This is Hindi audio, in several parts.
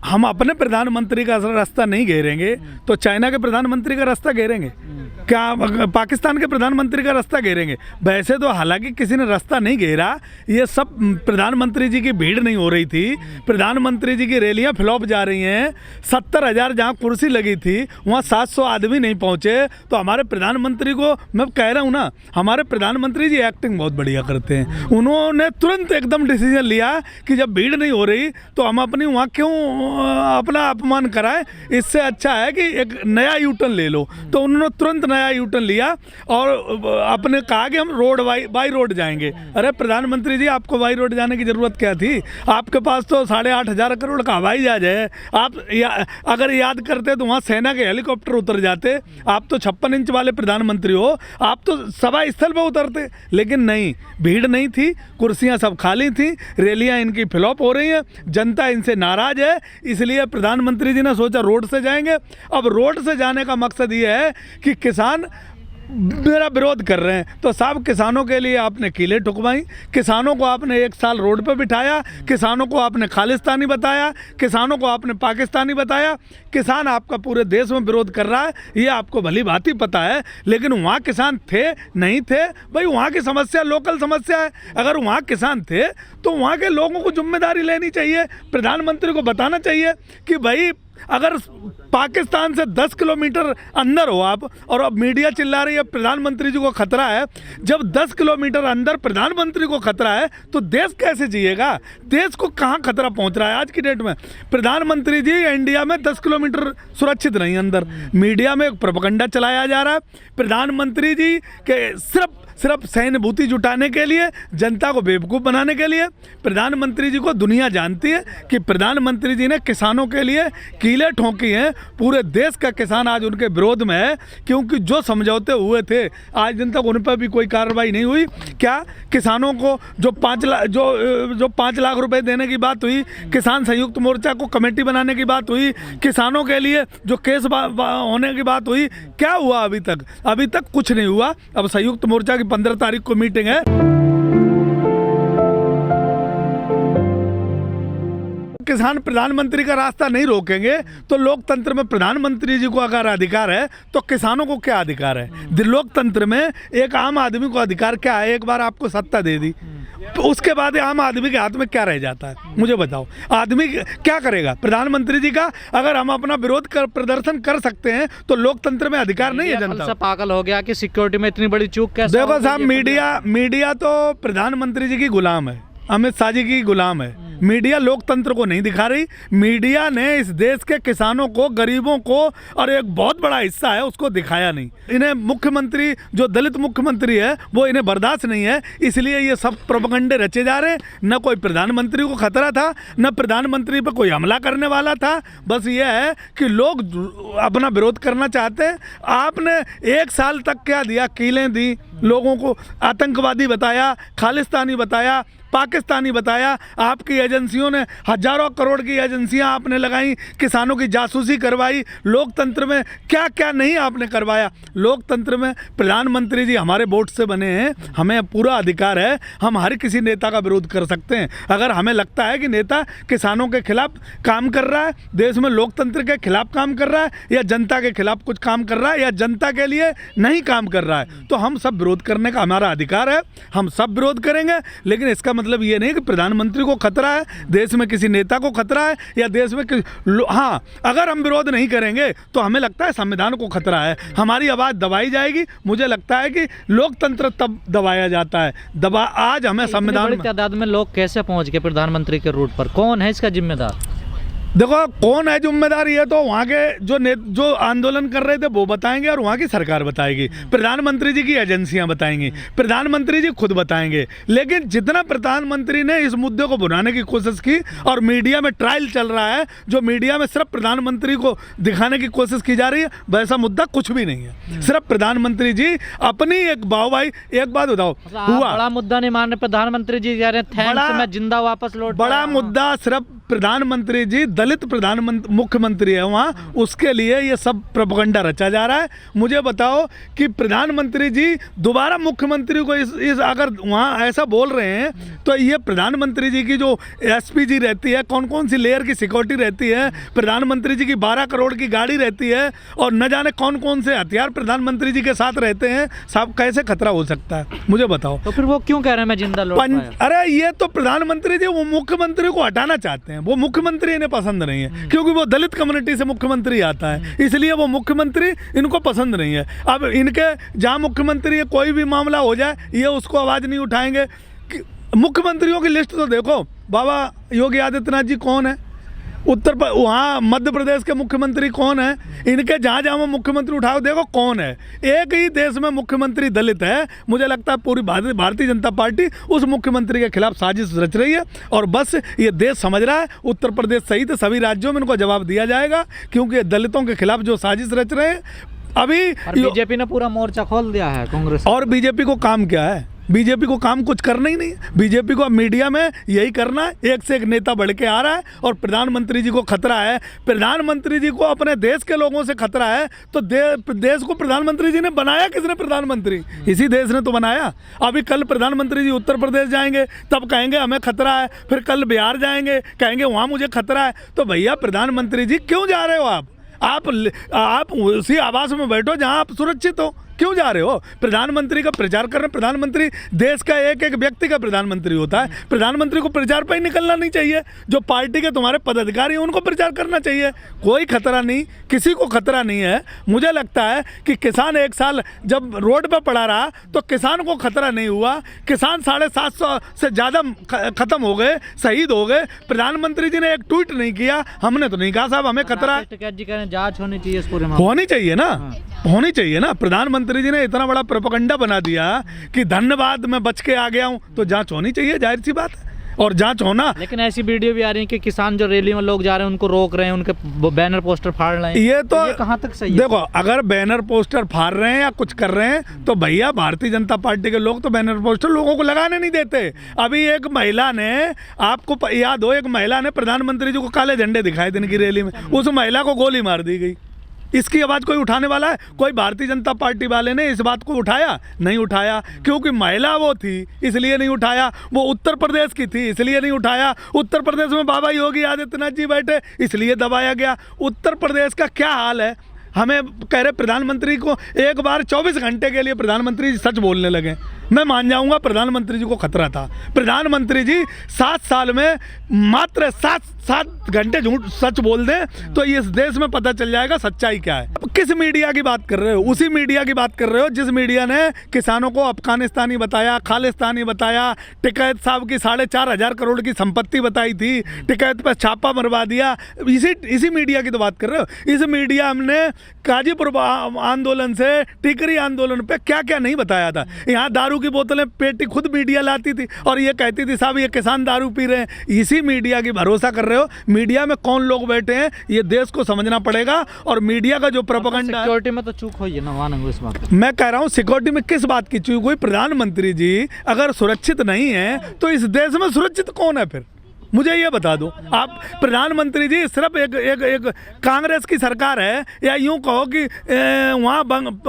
हम अपने प्रधानमंत्री का रास्ता नहीं घेरेंगे तो चाइना के प्रधानमंत्री का रास्ता घेरेंगे क्या, पाकिस्तान के प्रधानमंत्री का रास्ता घेरेंगे? वैसे तो हालांकि किसी ने रास्ता नहीं घेरा, ये सब प्रधानमंत्री जी की भीड़ नहीं हो रही थी, प्रधानमंत्री जी की रैलियां फ्लॉप जा रही हैं। 70,000 जहां कुर्सी लगी थी वहां 700 आदमी नहीं पहुंचे। तो हमारे प्रधानमंत्री को मैं कह रहा हूं ना, हमारे प्रधानमंत्री जी एक्टिंग बहुत बढ़िया करते हैं। उन्होंने तुरंत एकदम डिसीजन लिया कि जब भीड़ नहीं हो रही तो हम अपनी वहाँ क्यों अपना अपमान कराएं, इससे अच्छा है कि एक नया यूटर्न ले लो। तो उन्होंने तुरंत नया यूटर्न लिया और अपने कहा कि हम रोड बाई रोड जाएंगे। अरे प्रधानमंत्री जी, आपको बाई रोड जाने की ज़रूरत क्या थी? आपके पास तो 8,500 करोड़ का हवाई जहाज है। आप अगर याद करते तो वहाँ सेना के हेलीकॉप्टर उतर जाते। आप तो 56 इंच वाले प्रधानमंत्री हो, आप तो सभा स्थल पर उतरते। लेकिन नहीं, भीड़ नहीं थी, कुर्सियाँ सब खाली थी, रैलियाँ इनकी फ्लॉप हो रही हैं, जनता इनसे नाराज़ है। इसलिए प्रधानमंत्री जी ने सोचा रोड से जाएंगे। अब रोड से जाने का मकसद ये है कि किसान मेरा विरोध कर रहे हैं, तो साहब किसानों के लिए आपने किले ठुकवाई, किसानों को आपने 1 साल रोड पे बिठाया, किसानों को आपने खालिस्तानी बताया, किसानों को आपने पाकिस्तानी बताया। किसान आपका पूरे देश में विरोध कर रहा है, ये आपको भली भांति पता है। लेकिन वहाँ किसान थे नहीं थे, भाई वहाँ की समस्या लोकल समस्या है। अगर वहाँ किसान थे तो वहाँ के लोगों को जिम्मेदारी लेनी चाहिए, प्रधानमंत्री को बताना चाहिए कि भाई अगर पाकिस्तान से 10 किलोमीटर अंदर हो आप, और अब मीडिया चिल्ला रही है प्रधानमंत्री जी को खतरा है। जब 10 किलोमीटर अंदर प्रधानमंत्री को खतरा है तो देश कैसे जिएगा? देश को कहाँ खतरा पहुंच रहा है आज की डेट में? प्रधानमंत्री जी इंडिया में 10 किलोमीटर सुरक्षित नहीं अंदर। मीडिया में एक प्रोपेगेंडा चलाया जा रहा है प्रधानमंत्री जी के सिर्फ सहानुभूति जुटाने के लिए, जनता को बेवकूफ़ बनाने के लिए। प्रधानमंत्री जी को दुनिया जानती है कि प्रधानमंत्री जी ने किसानों के लिए कीले ठोकी हैं। पूरे देश का किसान आज उनके विरोध में है, क्योंकि जो समझौते हुए थे आज दिन तक उन पर भी कोई कार्रवाई नहीं हुई। क्या किसानों को जो 5 लाख रुपए देने की बात हुई, किसान संयुक्त मोर्चा को कमेटी बनाने की बात हुई, किसानों के लिए जो केस होने की बात हुई, क्या हुआ अभी तक? अभी तक कुछ नहीं हुआ। अब संयुक्त मोर्चा 15 तारीख को मीटिंग है। किसान प्रधानमंत्री का रास्ता नहीं रोकेंगे तो लोकतंत्र में प्रधानमंत्री जी को अगर अधिकार है तो किसानों को क्या अधिकार है? लोकतंत्र में एक आम आदमी को अधिकार क्या है? एक बार आपको सत्ता दे दी तो उसके बाद आम आदमी के हाथ में क्या रह जाता है? मुझे बताओ, आदमी क्या करेगा? प्रधानमंत्री जी का अगर हम अपना विरोध प्रदर्शन कर सकते हैं तो लोकतंत्र में अधिकार नहीं है जनता? सब पागल हो गया कि सिक्योरिटी में इतनी बड़ी चूक कैसे? देखो साहब, मीडिया तो प्रधानमंत्री जी की गुलाम है, अमित शाह जी की गुलाम है। मीडिया लोकतंत्र को नहीं दिखा रही। मीडिया ने इस देश के किसानों को, गरीबों को, और एक बहुत बड़ा हिस्सा है उसको दिखाया नहीं। इन्हें मुख्यमंत्री, जो दलित मुख्यमंत्री है, वो इन्हें बर्दाश्त नहीं है। इसलिए ये सब प्रोपेगेंडे रचे जा रहे हैं। न कोई प्रधानमंत्री को खतरा था, न प्रधानमंत्री पर कोई हमला करने वाला था। बस ये है कि लोग अपना विरोध करना चाहते हैं। आपने 1 साल तक क्या दिया? कीलें दी, लोगों को आतंकवादी बताया, खालिस्तानी बताया, पाकिस्तानी बताया। आपकी एजेंसियों ने हजारों करोड़ की एजेंसियां आपने लगाई, किसानों की जासूसी करवाई। लोकतंत्र में क्या क्या नहीं आपने करवाया। लोकतंत्र में प्रधानमंत्री जी हमारे वोट से बने हैं, हमें पूरा अधिकार है, हम हर किसी नेता का विरोध कर सकते हैं। अगर हमें लगता है कि नेता किसानों के खिलाफ काम कर रहा है, देश में लोकतंत्र के खिलाफ काम कर रहा है, या जनता के खिलाफ कुछ काम कर रहा है, या जनता के लिए नहीं काम कर रहा है, तो हम सब विरोध करने का हमारा अधिकार है। हम सब विरोध करेंगे। लेकिन इसका मतलब ये नहीं कि प्रधानमंत्री को खतरा है, देश में किसी नेता को खतरा है, या देश में हाँ, अगर हम विरोध नहीं करेंगे तो हमें लगता है संविधान को खतरा है, हमारी आवाज़ दबाई जाएगी। मुझे लगता है कि लोकतंत्र तब दबाया जाता है। आज हमें संविधान बड़ी तादाद में लोग कैसे पहुंच गए प्रधानमंत्री के रूट पर? कौन है इसका जिम्मेदार? देखो, कौन है जिम्मेदार, ये तो वहाँ के जो आंदोलन कर रहे थे वो बताएंगे, और वहाँ की सरकार बताएगी। प्रधानमंत्री जी की एजेंसियां बताएंगी, प्रधानमंत्री जी खुद बताएंगे। लेकिन जितना प्रधानमंत्री ने इस मुद्दे को भुनाने की कोशिश की, और मीडिया में ट्रायल चल रहा है, जो मीडिया में सिर्फ प्रधानमंत्री को दिखाने की कोशिश की जा रही है, वैसा मुद्दा कुछ भी नहीं है। सिर्फ प्रधानमंत्री जी अपनी एक भाई, एक बात बताओ, हुआ बड़ा मुद्दा नहीं मान रहे प्रधानमंत्री जी, कह रहे हैं थैंक्स, मैं जिंदा वापस लौट। बड़ा मुद्दा सिर्फ प्रधानमंत्री जी दलित प्रधानमंत्री मुख्यमंत्री है वहाँ, उसके लिए ये सब प्रोपेगेंडा रचा जा रहा है। मुझे बताओ कि प्रधानमंत्री जी दोबारा मुख्यमंत्री को इस अगर वहाँ ऐसा बोल रहे हैं तो ये प्रधानमंत्री जी की जो एसपीजी रहती है, कौन कौन सी लेयर की सिक्योरिटी रहती है, प्रधानमंत्री जी की 12 करोड़ की गाड़ी रहती है और न जाने कौन कौन से हथियार प्रधानमंत्री जी के साथ रहते हैं, साहब कैसे खतरा हो सकता है मुझे बताओ। तो फिर वो क्यों कह रहे हैं मैं जिंदा लौट पाया? अरे ये तो प्रधानमंत्री जी वो मुख्यमंत्री को हटाना चाहते हैं, वो मुख्यमंत्री इन्हें पसंद नहीं है क्योंकि वो दलित कम्युनिटी से मुख्यमंत्री आता है, इसलिए वो मुख्यमंत्री इनको पसंद नहीं है। अब इनके जहाँ मुख्यमंत्री है कोई भी मामला हो जाए ये उसको आवाज़ नहीं उठाएंगे। मुख्यमंत्रियों की लिस्ट तो देखो, बाबा योगी आदित्यनाथ जी कौन है, वहाँ मध्य प्रदेश के मुख्यमंत्री कौन है, इनके जहाँ जहाँ मुख्यमंत्री उठाओ देखो कौन है। एक ही देश में मुख्यमंत्री दलित है। मुझे लगता है पूरी भारतीय जनता पार्टी उस मुख्यमंत्री के खिलाफ साजिश रच रही है और बस ये देश समझ रहा है, उत्तर प्रदेश सहित सभी राज्यों में इनको जवाब दिया जाएगा क्योंकि दलितों के खिलाफ जो साजिश रच रहे हैं। अभी बीजेपी ने पूरा मोर्चा खोल दिया है कांग्रेस, और बीजेपी को काम क्या है, बीजेपी को काम कुछ करना ही नहीं है। बीजेपी को अब मीडिया में यही करना है, एक से एक नेता बढ़ के आ रहा है और प्रधानमंत्री जी को खतरा है। प्रधानमंत्री जी को अपने देश के लोगों से खतरा है तो देश को प्रधानमंत्री जी ने बनाया किसने? प्रधानमंत्री इसी देश ने तो बनाया। अभी कल प्रधानमंत्री जी उत्तर प्रदेश जाएंगे तब कहेंगे हमें खतरा है, फिर कल बिहार जाएंगे कहेंगे वहाँ मुझे खतरा है। तो भैया प्रधानमंत्री जी क्यों जा रहे हो आप उसी आवास में बैठो जहाँ आप सुरक्षित हो, क्यों जा रहे हो? प्रधानमंत्री का प्रचार कर रहे हैं। प्रधानमंत्री देश का एक एक व्यक्ति का प्रधानमंत्री होता है, प्रधानमंत्री को प्रचार पर ही निकलना नहीं चाहिए। जो पार्टी के तुम्हारे पदाधिकारी हैं उनको प्रचार करना चाहिए। कोई खतरा नहीं, किसी को खतरा नहीं है। मुझे लगता है कि किसान एक साल जब रोड पर पड़ा रहा तो किसान को खतरा नहीं हुआ। किसान 750 से ज़्यादा खत्म हो गए, शहीद हो गए। प्रधानमंत्री जी ने एक ट्वीट नहीं किया, हमने तो नहीं कहा साहब हमें खतरा है। जांच होनी चाहिए इस पूरे होनी चाहिए ना, होनी चाहिए ना। प्रधानमंत्री जी ने इतना बड़ा प्रोपेगेंडा बना दिया कि धन्यवाद मैं बच के आ गया हूं, तो जांच होनी चाहिए, जाहिर सी बात है, और जांच होना। लेकिन ऐसी वीडियो भी आ रही है कि किसान जो रैली में लोग जा रहे हैं उनको रोक रहे हैं, उनके बैनर पोस्टर फाड़ रहे हैं। ये तो ये कहाँ तक सही है? देखो, अगर बैनर पोस्टर फाड़ रहे हैं या कुछ कर रहे हैं तो भैया भारतीय जनता पार्टी के लोग तो बैनर पोस्टर लोगों को लगाने नहीं देते। अभी एक महिला ने, आपको याद हो, एक महिला ने प्रधानमंत्री जी को काले झंडे दिखाए दिन की रैली में, उस महिला को गोली मार दी गई। इसकी आवाज़ कोई उठाने वाला है? कोई भारतीय जनता पार्टी वाले ने इस बात को उठाया? नहीं उठाया, क्योंकि महिला वो थी इसलिए नहीं उठाया, वो उत्तर प्रदेश की थी इसलिए नहीं उठाया, उत्तर प्रदेश में बाबा योगी आदित्यनाथ जी बैठे इसलिए दबाया गया। उत्तर प्रदेश का क्या हाल है? हमें कह रहे प्रधानमंत्री को एक बार 24 घंटे के लिए प्रधानमंत्री जी सच बोलने लगे। मैं मान जाऊंगा प्रधानमंत्री जी को खतरा था। प्रधानमंत्री जी 7 साल में मात्र 7 घंटे झूठ सच बोल दें तो इस देश में पता चल जाएगा सच्चाई क्या है। किस मीडिया की बात कर रहे हो? उसी मीडिया की बात कर रहे हो जिस मीडिया ने किसानों को अफगानिस्तानी बताया, खालिस्तानी बताया, टिकैत साहब की 4,500 करोड़ की संपत्ति बताई थी, टिकैत पर छापा मरवा दिया। इसी मीडिया की तो बात कर रहे हो। इस मीडिया हमने गाजीपुर आंदोलन से टिकरी आंदोलन पे क्या क्या नहीं बताया था। यहाँ दारू की बोतलें पेटी खुद मीडिया लाती थी और ये कहती थी साहब ये किसान दारू पी रहे हैं। इसी मीडिया की भरोसा कर रहे हो। मीडिया में कौन लोग बैठे हैं ये देश को समझना पड़ेगा। और मीडिया का जो प्रोपेगेंडा, सिक्योरिटी में तो चूक हुई है ना, मानेंगे इस बात। मैं कह रहा हूँ सिक्योरिटी में किस बात की चूक हुई? प्रधानमंत्री जी अगर सुरक्षित नहीं है तो इस देश में सुरक्षित कौन है फिर? मुझे ये बता दो। आप प्रधानमंत्री जी सिर्फ एक कांग्रेस की सरकार है, या यूं कहो कि वहाँ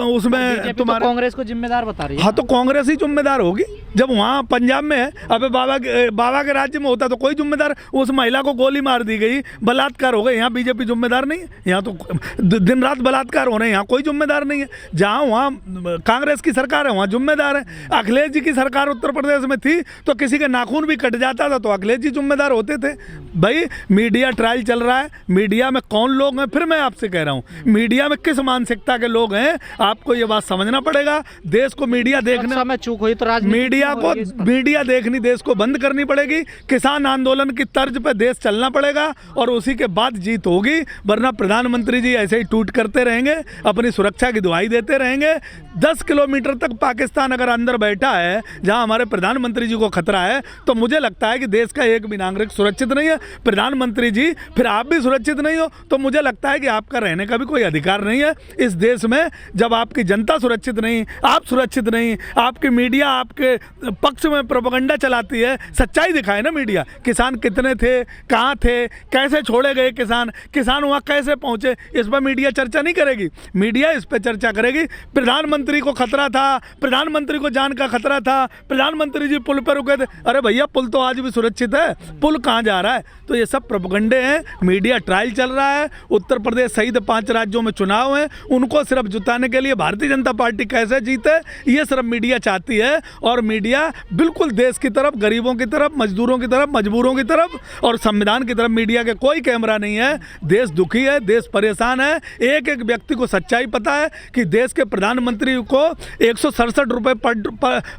उसमें तुम्हारे कांग्रेस को जिम्मेदार बता रही है। हाँ, तो कांग्रेस ही जिम्मेदार होगी जब वहाँ पंजाब में है। अबे बाबा के राज्य में होता तो कोई जिम्मेदार, उस महिला को गोली मार दी गई, बलात्कार हो गए, यहाँ बीजेपी जिम्मेदार नहीं है। यहाँ तो दिन रात बलात्कार हो रहे हैं, यहाँ कोई जिम्मेदार नहीं है। जहाँ वहाँ कांग्रेस की सरकार है वहाँ जिम्मेदार है। अखिलेश जी की सरकार उत्तर प्रदेश में थी तो किसी के नाखून भी कट जाता था तो अखिलेश जी जिम्मेदार होते थे। भाई मीडिया ट्रायल चल रहा है, मीडिया में कौन लोग हैं? फिर मैं आपसे कह रहा हूँ मीडिया में किस मानसिकता के लोग हैं, आपको ये बात समझना पड़ेगा। देश को मीडिया देखना, में चूक हुई तो मीडिया देखनी देश को बंद करनी पड़ेगी। किसान आंदोलन की तर्ज पे देश चलना पड़ेगा और उसी के बाद जीत होगी। वरना प्रधानमंत्री जी ऐसे ही टूट करते रहेंगे, अपनी सुरक्षा की दुहाई देते रहेंगे। 10 किलोमीटर तक पाकिस्तान अगर अंदर बैठा है जहाँ हमारे प्रधानमंत्री जी को खतरा है, तो मुझे लगता है कि देश का एक भी नागरिक नागरिक सुरक्षित नहीं है, प्रधानमंत्री जी फिर आप भी सुरक्षित नहीं हो, तो मुझे लगता है कि आपका रहने का भी कोई अधिकार नहीं है इस देश में। जब आपकी जनता सुरक्षित नहीं, आप सुरक्षित नहीं, आपकी मीडिया आपके पक्ष में प्रोपेगेंडा चलाती है, सच्चाई दिखाए ना मीडिया, किसान कितने थे, कहाँ थे, कैसे छोड़े गए किसान वहाँ कैसे पहुँचे, इस पर मीडिया चर्चा नहीं करेगी। मीडिया इस पर चर्चा करेगी, प्रधानमंत्री को खतरा था, प्रधानमंत्री को जान का खतरा था, प्रधानमंत्री जी पुल पर रुके थे। अरे भैया पुल तो आज भी सुरक्षित है, पुल कहाँ जा रहा है? तो ये सब प्रोपेगेंडे हैं, मीडिया ट्रायल चल रहा है। उत्तर प्रदेश सहित 5 राज्यों में चुनाव हैं, उनको सिर्फ जुटाने के लिए भारतीय जनता पार्टी कैसे जीते ये सिर्फ मीडिया चाहती है। और मीडिया बिल्कुल देश की तरफ, गरीबों की तरफ, मजदूरों की तरफ, मजबूरों की तरफ और संविधान की तरफ मीडिया के कोई कैमरा नहीं है। देश दुखी है, देश परेशान है। एक एक व्यक्ति को सच्चाई पता है कि देश के प्रधानमंत्री को 167 रुपये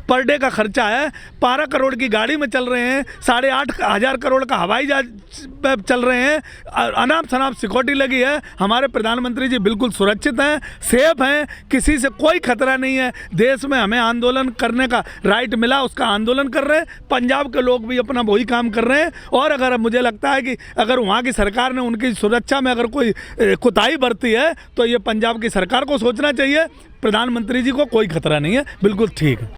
पर डे का खर्चा है, 12 करोड़ की गाड़ी में चल रहे हैं, 8,500 करोड़ का हवाई जहाज पे चल रहे हैं, अनाप शनाप सिक्योरिटी लगी है। हमारे प्रधानमंत्री जी बिल्कुल सुरक्षित हैं, सेफ हैं, किसी से कोई खतरा नहीं है। देश में हमें आंदोलन करने का राइट मिला, उसका आंदोलन कर रहे हैं। पंजाब के लोग भी अपना वही काम कर रहे हैं। और अगर मुझे लगता है कि अगर वहाँ की सरकार ने उनकी सुरक्षा में अगर कोई कोताही बरती है तो ये पंजाब की सरकार को सोचना चाहिए। प्रधानमंत्री जी को कोई खतरा नहीं है, बिल्कुल ठीक है।